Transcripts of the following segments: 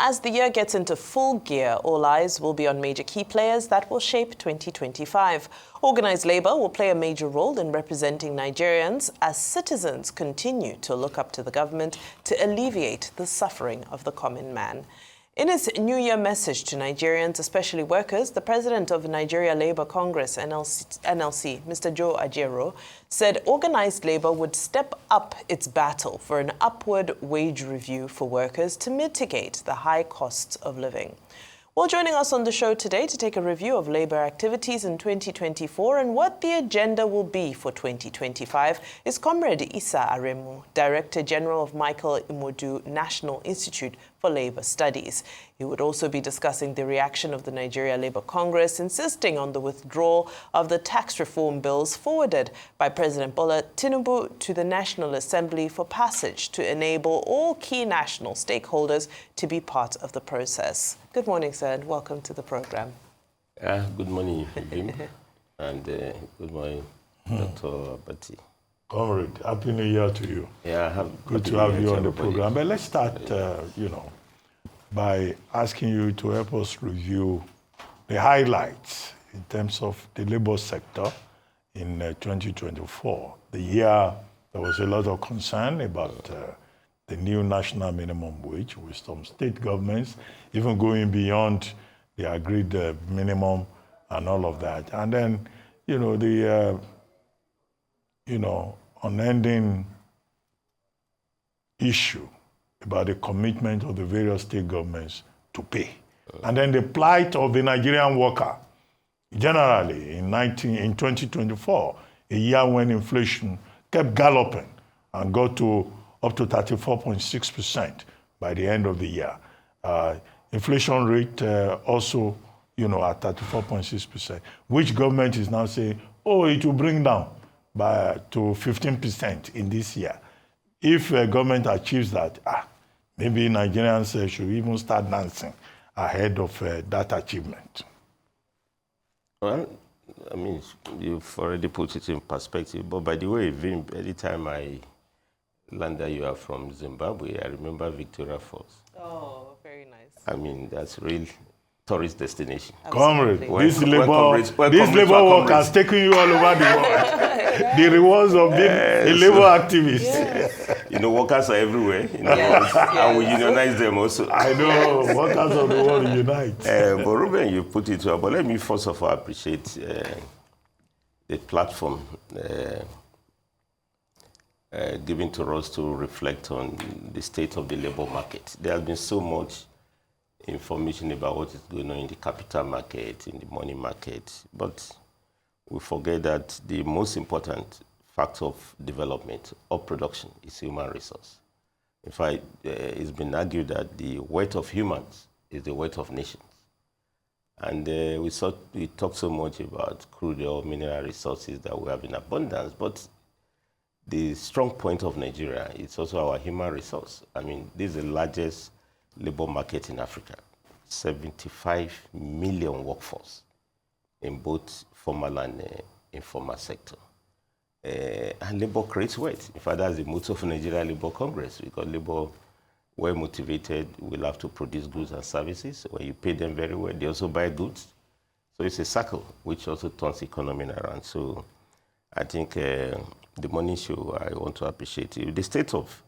as the year gets into full gear, all eyes will be on major key players that will shape 2025. Organized labor will play a major role in representing Nigerians as citizens continue to look up to the government to alleviate the suffering of the common man. In his New Year message to Nigerians, especially workers, the president of Nigeria Labour Congress, NLC, Mr. Joe Ajero, said organized labor would step up its battle for an upward wage review for workers to mitigate the high costs of living. Well, joining us on the show today to take a review of labor activities in 2024 and what the agenda will be for 2025 is Comrade Issa Aremu, Director General of Michael Imodu National Institute for Labor Studies. He would also be discussing the reaction of the Nigeria Labour Congress, insisting on the withdrawal of the tax reform bills forwarded by President Bola Tinubu to the National Assembly for passage to enable all key national stakeholders to be part of the process. Good morning, sir, and welcome to the program. Good morning, Jim, and good morning, Dr. Abati. Comrade, Happy New Year to you. Yeah, good to have you on the program. But let's start, by asking you to help us review the highlights in terms of the labor sector in 2024. The year, there was a lot of concern about the new national minimum wage with some state governments, even going beyond the agreed minimum and all of that. And then, the unending issue about the commitment of the various state governments to pay. And then the plight of the Nigerian worker, generally in 2024, a year when inflation kept galloping and got to up to 34.6% by the end of the year. Inflation rate also, at 34.6%, which government is now saying, it will bring down to 15% in this year. If government achieves that, maybe Nigerians should even start dancing ahead of that achievement. Well, you've already put it in perspective. But by the way, Vim, anytime I land that you are from Zimbabwe, I remember Victoria Falls. Oh, very nice. That's real tourist destination. Comrade, this labor work has taken you all over the world. The rewards of being a labor activist. Yes. Workers are everywhere. And we unionize them also. I know, workers of the world unite. But Ruben, you put it well. But let me first of all appreciate the platform given to us to reflect on the state of the labor market. There has been so much information about what is going on in the capital market, in the money market, but we forget that the most important factor of development or production is human resource. In fact, it's been argued that the wealth of humans is the wealth of nations. And we talk so much about crude oil, mineral resources that we have in abundance, but the strong point of Nigeria is also our human resource. This is the largest labor market in Africa, 75 million workforce in both formal and informal sector. And labor creates wealth. In fact, that's the motto of Nigeria Labour Congress, because labor, well motivated, will have to produce goods and services. When you pay them very well, they also buy goods. So it's a circle which also turns the economy around. So I think the morning show, I want to appreciate it. The state of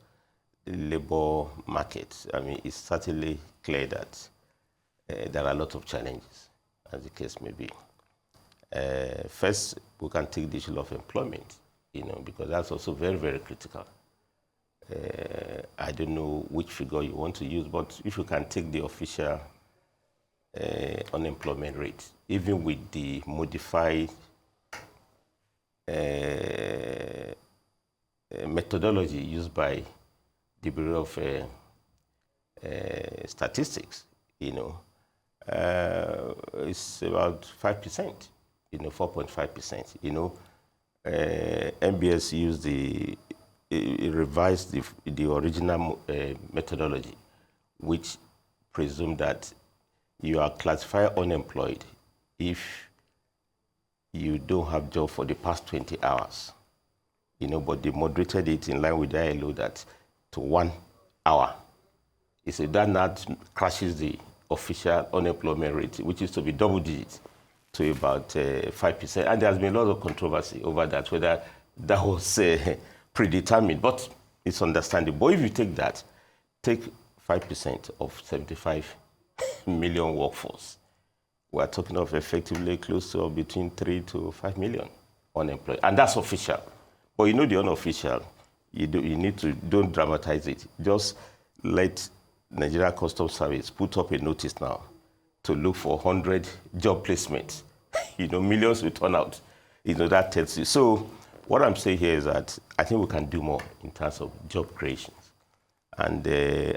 the labor market, it's certainly clear that there are a lot of challenges, as the case may be. First, we can take the issue of employment, because that's also very, very critical. I don't know which figure you want to use, but if you can take the official unemployment rate, even with the modified methodology used by the Bureau of Statistics, it's about 5%, 4.5%. MBS used revised the original methodology, which presumed that you are classified unemployed if you don't have job for the past 20 hours. But they moderated it in line with the ILO that to 1 hour You see, that not crashes the official unemployment rate, which is to be double digits, to about 5%. And there's been a lot of controversy over that, whether that was predetermined, but it's understandable. If you take that, take 5% of 75 million workforce, we're talking of effectively close to between 3 to 5 million unemployed. And that's official. But you know the unofficial, you need to, don't dramatize it. Just let Nigeria Customs Service put up a notice now to look for 100 job placements. Millions will turn out. That tells you. So what I'm saying here is that I think we can do more in terms of job creations. And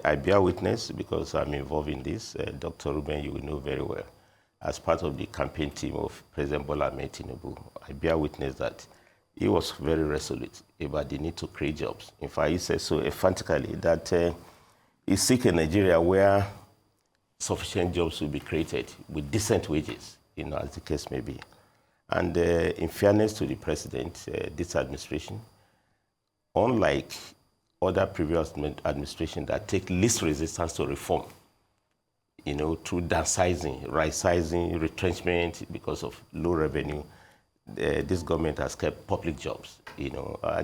I bear witness, because I'm involved in this, Dr. Ruben, you will know very well, as part of the campaign team of President Bola Ahmed Tinubu, I bear witness that he was very resolute about the need to create jobs. In fact, he said so emphatically that he seeks a Nigeria where sufficient jobs will be created with decent wages, as the case may be. And in fairness to the president, this administration, unlike other previous administrations that take least resistance to reform, through downsizing, right-sizing, retrenchment because of low revenue, this government has kept public jobs,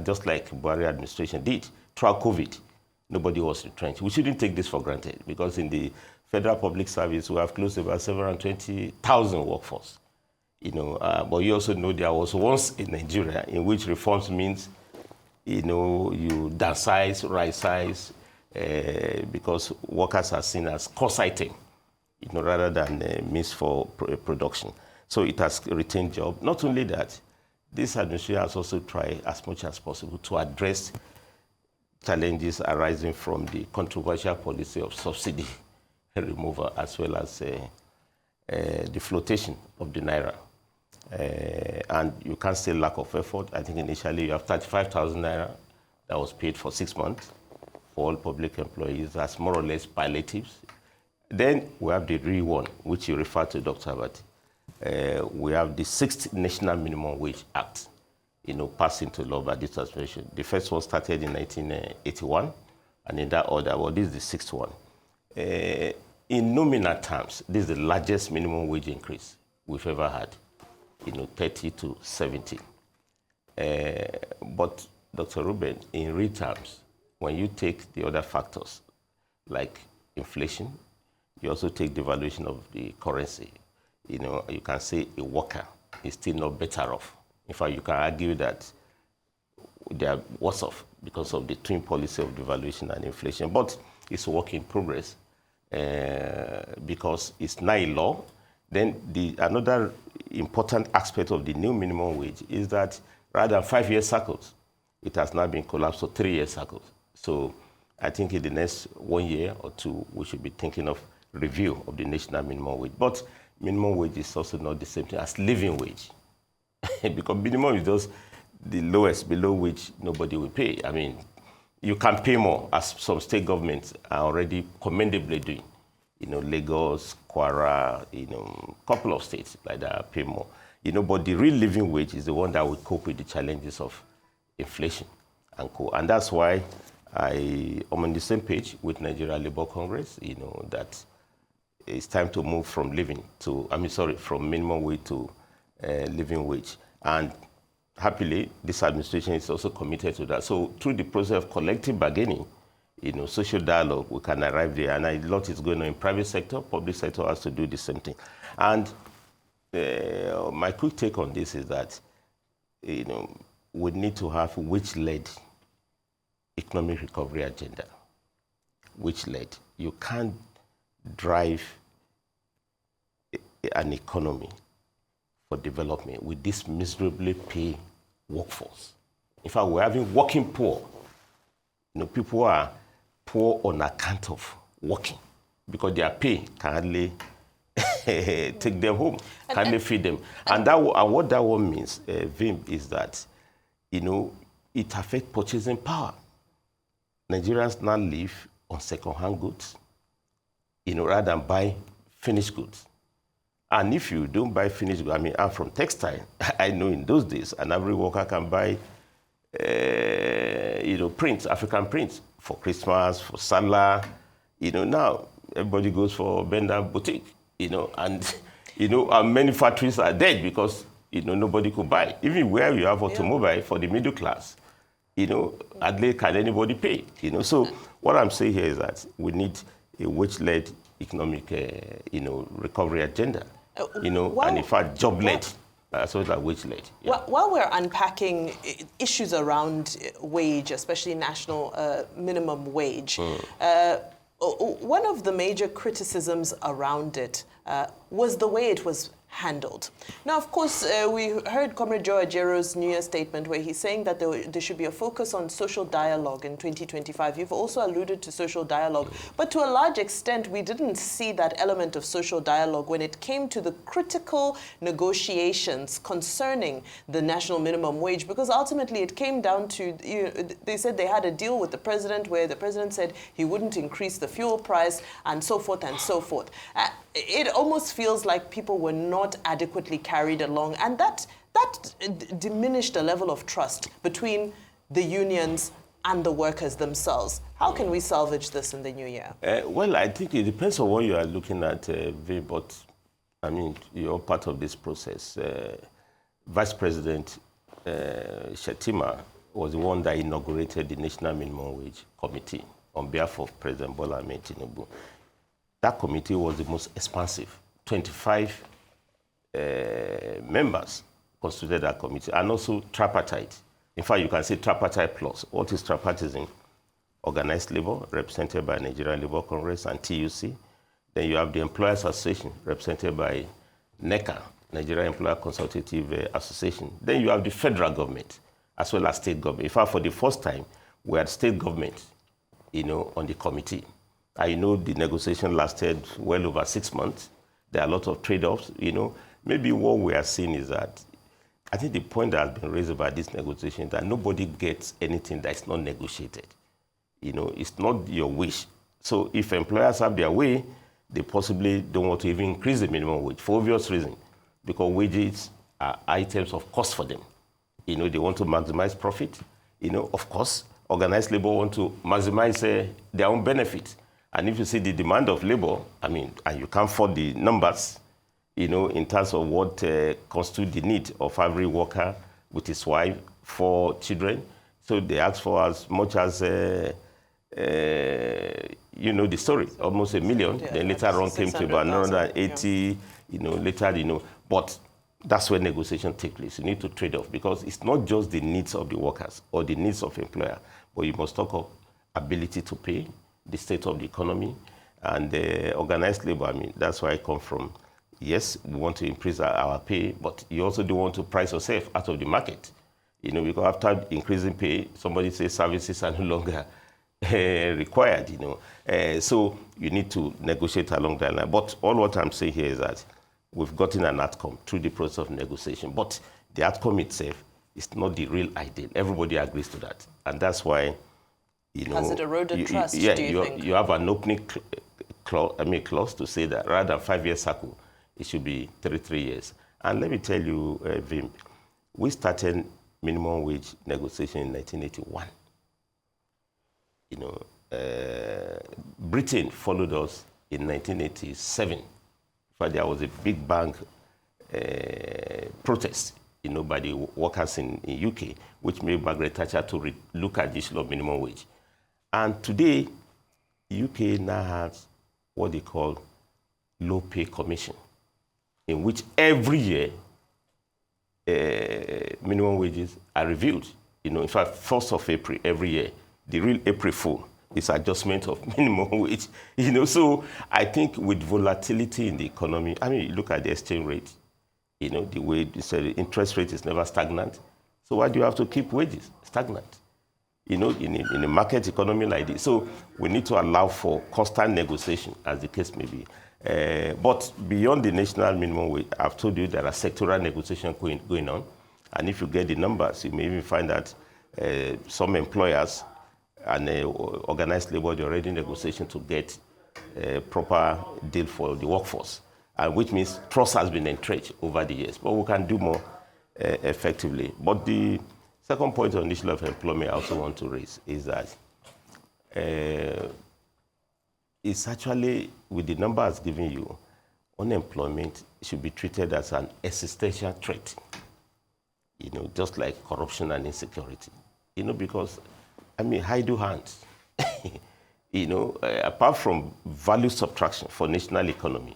just like Buhari administration did. Throughout COVID, nobody was retrenched. We shouldn't take this for granted, because in the federal public service, we have close to about 720,000 workforce. But you also know there was once in Nigeria in which reforms means, you downsize, right-size, because workers are seen as cost item, rather than means for production. So it has retained job. Not only that, this administration has also tried as much as possible to address challenges arising from the controversial policy of subsidy removal, as well as the flotation of the naira. And you can't say lack of effort. I think initially you have 35,000 naira that was paid for 6 months for all public employees. That's more or less palliatives. Then we have the real one, which you refer to, Dr. Abati. We have the 6th National Minimum Wage Act, passed into law by this administration. The first one started in 1981, and in that order, well, this is the 6th one. In nominal terms, this is the largest minimum wage increase we've ever had, 30 to 70. But Dr. Ruben, in real terms, when you take the other factors like inflation, you also take the valuation of the currency. You can say a worker is still not better off. In fact, you can argue that they are worse off because of the twin policy of devaluation and inflation. But it's a work in progress because it's now a law. Then another important aspect of the new minimum wage is that rather than 5-year cycles, it has now been collapsed to 3-year cycles. So I think in the next 1 year or 2, we should be thinking of review of the national minimum wage. But minimum wage is also not the same thing as living wage. Because minimum is just the lowest, below which nobody will pay. I mean, you can pay more, as some state governments are already commendably doing. Lagos, Kwara, a couple of states like that pay more. But the real living wage is the one that will cope with the challenges of inflation and co. And that's why I'm on the same page with Nigeria Labour Congress, that it's time to move from from minimum wage to living wage. And happily, this administration is also committed to that. So through the process of collective bargaining, social dialogue, we can arrive there. And a lot is going on in private sector. Public sector has to do the same thing. And my quick take on this is that, we need to have wage-led economic recovery agenda. Wage-led. You can't drive an economy for development with this miserably paid workforce. In fact, we're having working poor. People are poor on account of working because their pay can hardly take them home, can hardly feed them. And what that one means, Vim, is that, it affects purchasing power. Nigerians now live on second-hand goods, rather than buy finished goods. And if you don't buy finished goods, I'm from textile. I know in those days, an average worker can buy, prints, African prints for Christmas, for Salah, Now everybody goes for Bender Boutique, and, and many factories are dead because, nobody could buy. Even where you have automobile for the middle class, hardly can anybody pay, So what I'm saying here is that we need a wage-led economic, recovery agenda, and in fact, job-led. So it's wage-led. Yeah. While we're unpacking issues around wage, especially national minimum wage, one of the major criticisms around it was the way it was handled. Now, of course, we heard Comrade Joe Ajero's New Year statement where he's saying that there should be a focus on social dialogue in 2025. You've also alluded to social dialogue, but to a large extent, we didn't see that element of social dialogue when it came to the critical negotiations concerning the national minimum wage, because ultimately it came down to, they said they had a deal with the president where the president said he wouldn't increase the fuel price and so forth and so forth. It almost feels like people were not adequately carried along, and that diminished the level of trust between the unions and the workers themselves. How can we salvage this in the new year? Well, I think it depends on what you are looking at, but I mean, you're part of this process. Vice President Shettima was the one that inaugurated the National Minimum Wage Committee on behalf of President Bola Ahmed Tinubu. That committee was the most expansive. 25 members constituted that committee, and also tripartite. In fact, you can say tripartite plus. What is tripartism? Organized labor, represented by Nigerian Labour Congress and TUC. Then you have the Employers Association, represented by NECA, Nigeria Employer Consultative Association. Then you have the federal government, as well as state government. In fact, for the first time, we had state government, on the committee. I know the negotiation lasted well over 6 months. There are a lot of trade-offs, Maybe what we are seeing is that, I think the point that has been raised about this negotiation is that nobody gets anything that is not negotiated. It's not your wish. So if employers have their way, they possibly don't want to even increase the minimum wage for obvious reasons, because wages are items of cost for them. They want to maximize profit. Of course, organized labor want to maximize their own benefit. And if you see the demand of labor, and you can't afford the numbers, in terms of what constitutes the need of every worker with his wife, 4 children. So they ask for as much as, the story, almost 1 million. Yeah, then later on came to about 180, later, But that's where negotiation takes place. You need to trade off, because it's not just the needs of the workers or the needs of employer, but you must talk of ability to pay, the state of the economy, and the organized labor. That's where I come from. Yes, we want to increase our pay, but you also don't want to price yourself out of the market. Because after increasing pay, somebody says services are no longer required, So you need to negotiate along that line. But all what I'm saying here is that we've gotten an outcome through the process of negotiation. But the outcome itself is not the real ideal. Everybody agrees to that. And that's why, Has it eroded trust, do you think? You have an opening clause to say that rather than 5-year cycle, it should be 3 years. And let me tell you, Vim, we started minimum wage negotiation in 1981. Britain followed us in 1987. In fact, there was a big bang protest, by the workers in UK, which made Margaret Thatcher to look at the issue of minimum wage. And today, UK now has what they call low pay commission, in which every year minimum wages are reviewed. In fact, 1st of April every year, the real April Fool is adjustment of minimum wage. So I think with volatility in the economy, you look at the exchange rate, the way the interest rate is never stagnant. So why do you have to keep wages stagnant? In a market economy like this. So we need to allow for constant negotiation, as the case may be. But beyond the national minimum wage, I've told you there are sectoral negotiations going on. And if you get the numbers, you may even find that some employers and organized labor, they're already negotiating to get a proper deal for the workforce, which means trust has been entrenched over the years. But we can do more effectively. But the second point on the issue of employment I also want to raise is that it's actually, with the numbers given you, unemployment should be treated as an existential threat, just like corruption and insecurity, because, idle hands, apart from value subtraction for national economy,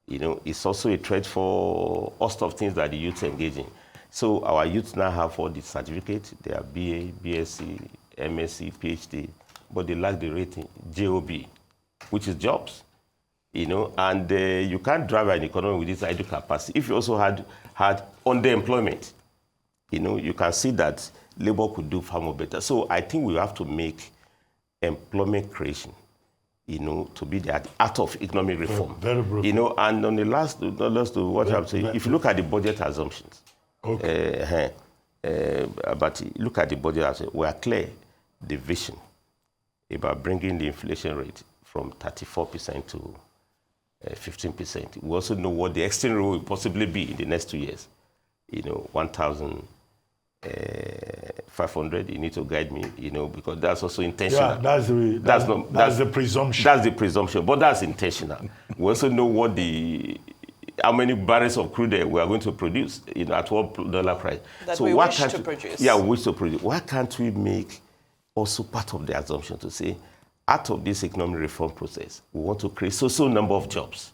it's also a threat for host of things that the youth engage in. So our youth now have all the certificates. They are BA, BSc, MSc, PhD, but they lack the rating, JOB, which is jobs. And you can't drive an economy with this idle capacity. If you also had underemployment, you can see that labor could do far more better. So I think we have to make employment creation, to be the art of economic reform. Very brutal. And on the last to what I'm saying, if you look at the budget assumptions, okay. But look at the budget assumptions, we are clear the vision about bringing the inflation rate from 34% to 15%. We also know what the exchange rate will possibly be in the next 2 years. 1,500. You need to guide me, because that's also intentional. Yeah, that's the presumption. That's the presumption, but that's intentional. We also know how many barrels of crude oil we are going to produce, at what dollar price. That so we wish to produce. Yeah, we wish to produce. Why can't we make also part of the assumption to say, out of this economic reform process, we want to create so number of jobs.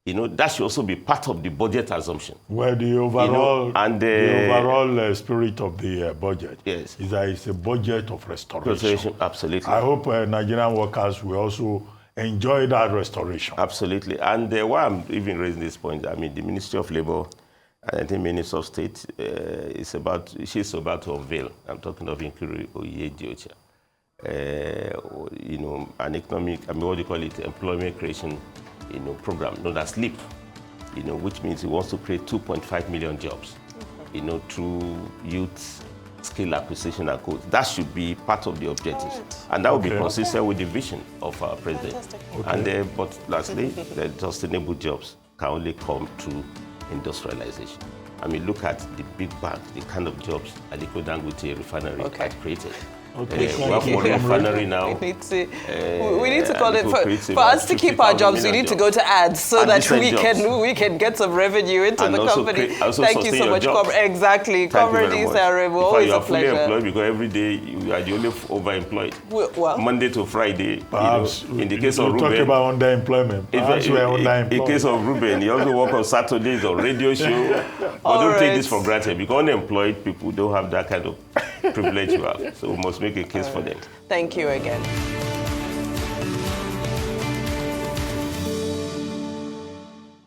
That should also be part of the budget assumption. Well, the overall, the overall spirit of the budget is that it's a budget of restoration. Absolutely. I hope Nigerian workers will also enjoy that restoration. Absolutely. And why I'm even raising this point, the Ministry of Labour, I think Minister of State, she's about to unveil, I'm talking of Inquiry Oyedeocha, an economic, what do you call it, employment creation, program known as LEAP, which means he wants to create 2.5 million jobs, through youth skill acquisition and codes. That should be part of the objectives. Right. And that will be consistent with the vision of our president. Okay. And but lastly, the sustainable jobs can only come through industrialization. Look at the big bank, the kind of jobs Aliko Dangote refinery has created. Okay. We have one refinery now. We need to call it for us to keep our jobs. We need to go to ads so that we can get some revenue into the company. Thank you so much, Comr. Exactly, Comr. Aremu. Always a pleasure. You are fully employed because every day you are the only overemployed. Well, Monday to Friday. Perhaps in the case of Ruben, talk about underemployment. Perhaps we are underemployed. In case of Ruben, he also work on Saturdays on radio show. But don't take this for granted because unemployed people don't have that kind of privilege you have. So we must make a case for them. Thank you again.